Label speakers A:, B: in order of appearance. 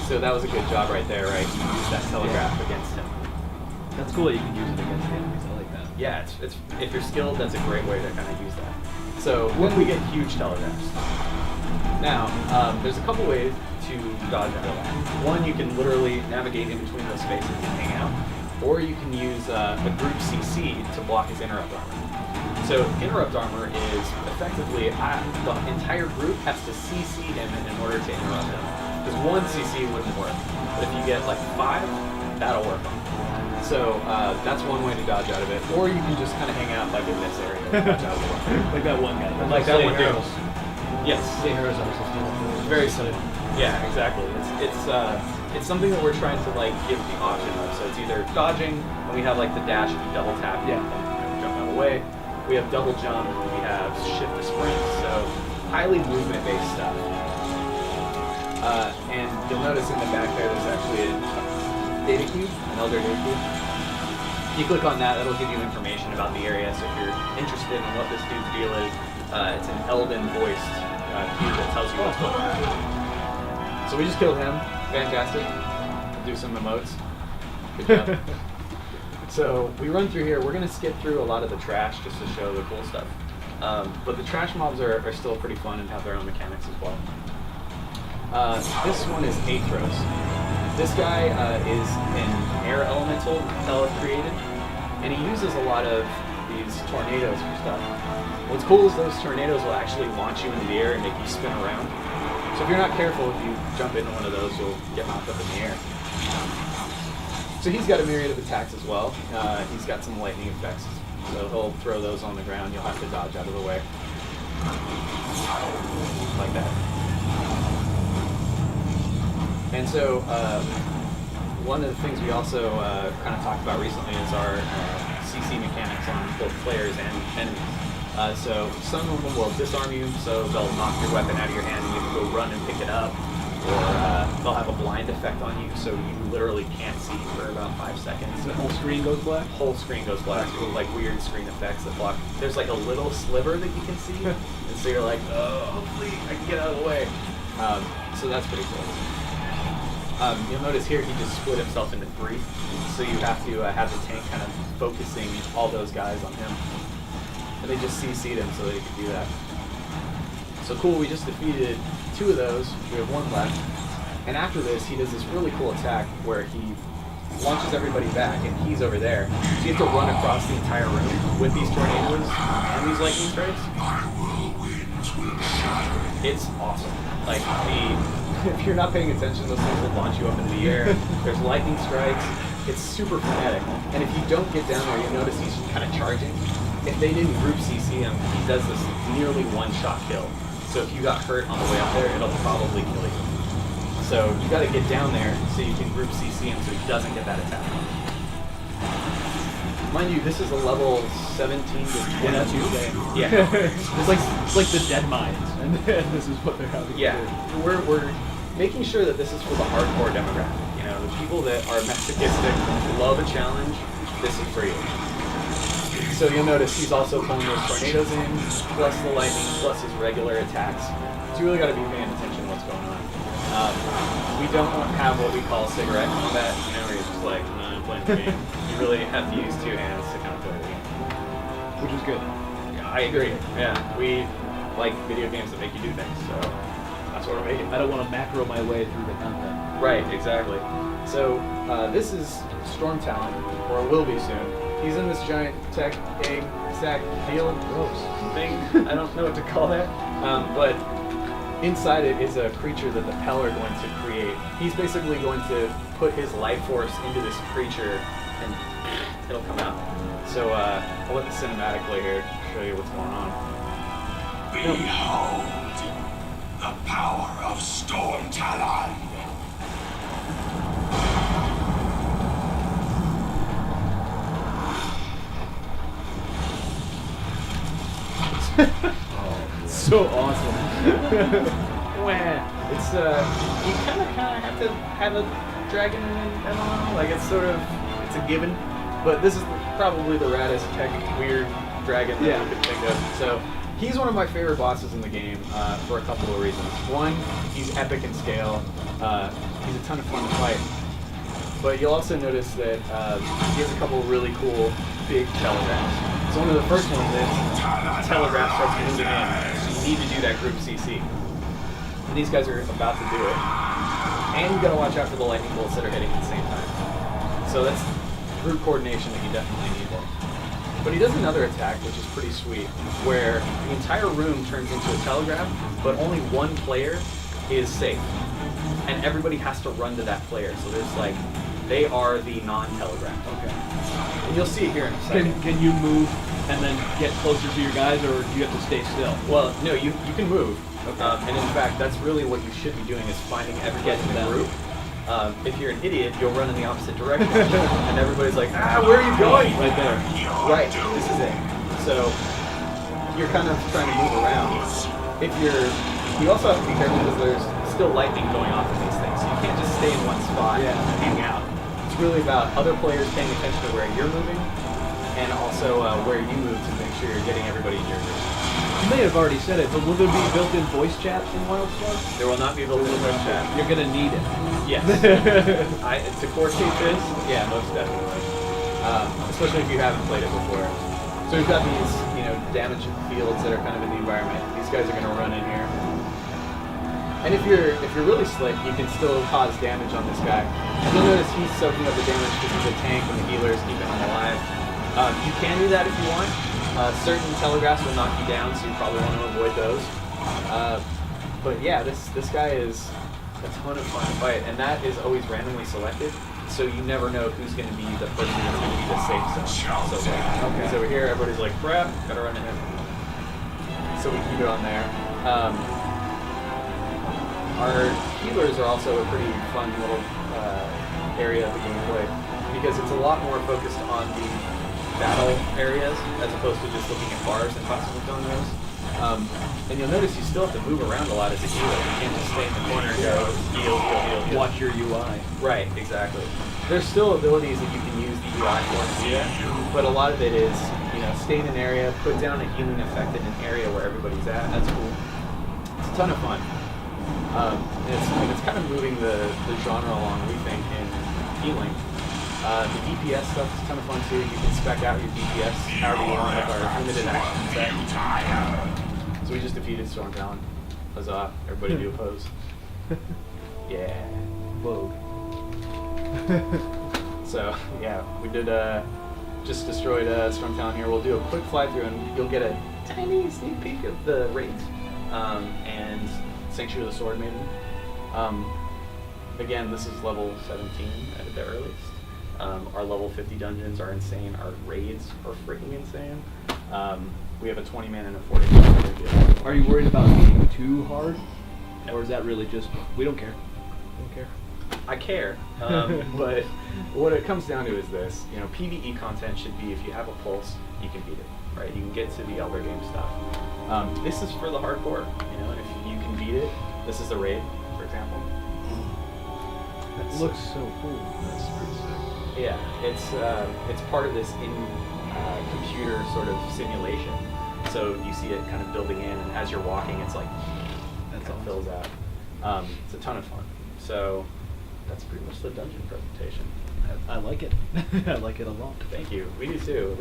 A: So that was a good job right there, right? You use that telegraph against him.
B: That's cool that you can use it against the enemies. I like that.
A: Yeah, it's if you're skilled, that's a great way to kind of use that. So when we get huge telegraphs. Now, there's a couple ways to dodge out of that. One, you can literally navigate in between those spaces and hang out, or you can use a group CC to block his interrupt armor. So interrupt armor is effectively the entire group has to CC him in order to interrupt him. Because one CC wouldn't work, but if you get like 5, that'll work. So that's one way to dodge out of it, or you can just kind of hang out like in this area and dodge out of it.
B: Like that one guy.
A: Like that one dude. Yes.
B: Say heroes are also
A: Very simple. Yeah, exactly. It's something that we're trying to like give the option of. So it's either dodging, and we have like the dash if you double tap,
B: yeah,
A: and jump out of the way. We have double jump, we have shift to sprint, so highly movement based stuff. And you'll notice in the back there's actually a data cube, an elder data cube. If you click on that, that'll give you information about the area. So if you're interested in what this dude's deal is, it's an Elven voiced cube that tells you what's going on. So we just killed him. Fantastic. We'll do some emotes. Good job. So we run through here. We're going to skip through a lot of the trash just to show the cool stuff. But the trash mobs are still pretty fun and have their own mechanics as well. This one is Athros. This guy is an air elemental Tell created, and he uses a lot of these tornadoes for stuff. What's cool is those tornadoes will actually launch you into the air and make you spin around. So if you're not careful, if you jump into one of those, you'll get knocked up in the air. So he's got a myriad of attacks as well. He's got some lightning effects, so he'll throw those on the ground. You'll have to dodge out of the way. Like that. And so one of the things we also kind of talked about recently is our CC mechanics on both players and enemies. So some of them will disarm you, so they'll knock your weapon out of your hand and you have to go run and pick it up. Or they'll have a blind effect on you, so you literally can't see for about 5 seconds.
B: The whole screen goes black?
A: Whole screen goes black with like weird screen effects that block. There's like a little sliver that you can see, and so you're like, oh, hopefully I can get out of the way. So that's pretty cool. You'll notice here he just split himself into 3, so you have to have the tank kind of focusing all those guys on him. And they just CC'd him so that he could do that. So cool, we just defeated 2 of those, we have 1 left. And after this, he does this really cool attack where he launches everybody back and he's over there. So you have to run across the entire room with these tornadoes and these lightning strikes. It's awesome. Like, if you're not paying attention, those things will launch you up into the air. There's lightning strikes. It's super frenetic. And if you don't get down there, you notice he's kind of charging. If they didn't group CC him, he does this nearly one-shot kill. So if you got hurt on the way up there, it'll probably kill you. So you got to get down there so you can group CC him so he doesn't get that attack. Mind you, this is a level 17 to 22. Yeah.
B: It's like the Dead Mines, and this is what they're having.
A: Yeah. We're making sure that this is for the hardcore demographic. You know, the people that are masochistic, love a challenge. This is for you. So you'll notice he's also pulling those tornadoes in, plus the lightning, plus his regular attacks. So you really got to be paying attention to what's going on. We don't have what we call cigarette combat, you know, where you're just like, I'm playing the game. You really have to use 2 hands to kind of play the game.
B: Which is good.
A: Yeah, I agree. Yeah, we like video games that make you do things, so that's what we're making.
B: I don't want to macro my way through the content.
A: Right, exactly. So this is Storm Talon, or will be soon. He's in this giant tech egg sack deal thing. I don't know what to call that. But inside it is a creature that the Pell are going to create. He's basically going to put his life force into this creature and it'll come out. So I'll let the cinematic play here to show you what's going on.
C: Behold the power of Storm Talon.
B: So awesome.
A: It's you kind of have to have a dragon in MMO. Like it's a given. But this is probably the raddest tech weird dragon that you could think of. So He's one of my favorite bosses in the game for a couple of reasons. One, he's epic in scale. He's a ton of fun to fight. But you'll also notice that he has a couple of really cool big telegraphs. So one of the first ones is telegraph starts moving in. So you need to do that group CC. And these guys are about to do it. And you gotta watch out for the lightning bolts that are hitting at the same time. So that's group coordination that you definitely need there. But he does another attack, which is pretty sweet, where the entire room turns into a telegraph, but only one player is safe. And everybody has to run to that player. So there's like, they are the non-telegraph.
B: Okay.
A: And you'll see it here in a second.
B: Can you move and then get closer to your guys, or do you have to stay still?
A: Well, no, you can move.
B: Okay.
A: And in fact, that's really what you should be doing, is finding everybody in the group. If you're an idiot, you'll run in the opposite direction. And everybody's like, where are you going?
B: Right there.
A: Right, this is it. So you're kind of trying to move around. You also have to be careful because there's still lightning going off in these things. So you can't just stay in one spot and hang out. It's really about other players paying attention to where you're moving, and also where you move to make sure you're getting everybody in your group.
B: You may have already said it, but will there be built-in voice chat in Wildstar?
A: There will not be built-in voice chat.
B: You're gonna need it.
A: Yes. To core tape this, yeah, most definitely. Especially if you haven't played it before. So we've got these, damage fields that are kind of in the environment. These guys are going to run in here. And if you're really slick, you can still cause damage on this guy. You'll notice he's soaking up the damage because he's a tank and the healers keeping him alive. You can do that if you want. Certain telegraphs will knock you down, so you probably want to avoid those. But yeah, this guy is a ton of fun to fight, and that is always randomly selected, so you never know who's going to be the person that's going to be the safe zone. So okay. So over here, everybody's like, crap, gotta run to him. So we keep it on there. Our healers are also a pretty fun little area of the gameplay, because it's a lot more focused on the battle areas as opposed to just looking at bars and possibly killing those. And you'll notice you still have to move around a lot as a healer. You can't just stay in the corner and go heal.
B: Watch your UI.
A: Right, exactly. There's still abilities that you can use the UI for to do that, but a lot of it is, stay in an area, put down a healing effect in an area where everybody's at. That's cool. It's a ton of fun. It's kind of moving the genre along, we think, in healing. The DPS stuff is kind of fun too. You can spec out your DPS however you want with our limited action set. So we just defeated Storm Talon. Huzzah. Everybody do a pose. Yeah.
B: Vogue.
A: So, yeah, we did just destroyed Storm Talon here. We'll do a quick fly through and you'll get a tiny sneak peek of the raids and Sanctuary of the Sword Maiden. Again, this is level 17 at the earliest. Our level 50 dungeons are insane. Our raids are freaking insane. We have a 20 man and a 40 man.
B: Are you worried about being too hard? Or is that really just, we don't care? We don't care.
A: I care, but what it comes down to is this. PvE content should be, if you have a pulse, you can beat it, right? You can get to the Elder Game stuff. This is for the hardcore, and if you can beat it, this is the raid, for example.
B: That looks so cool.
C: That's pretty sick.
A: Yeah, it's part of this computer sort of simulation. So you see it kind of building in, and as you're walking, it's like
B: That's
A: all fills out. It's a ton of fun. So that's pretty much the dungeon presentation.
B: I like it. I like it a lot.
A: Thank you. We do too.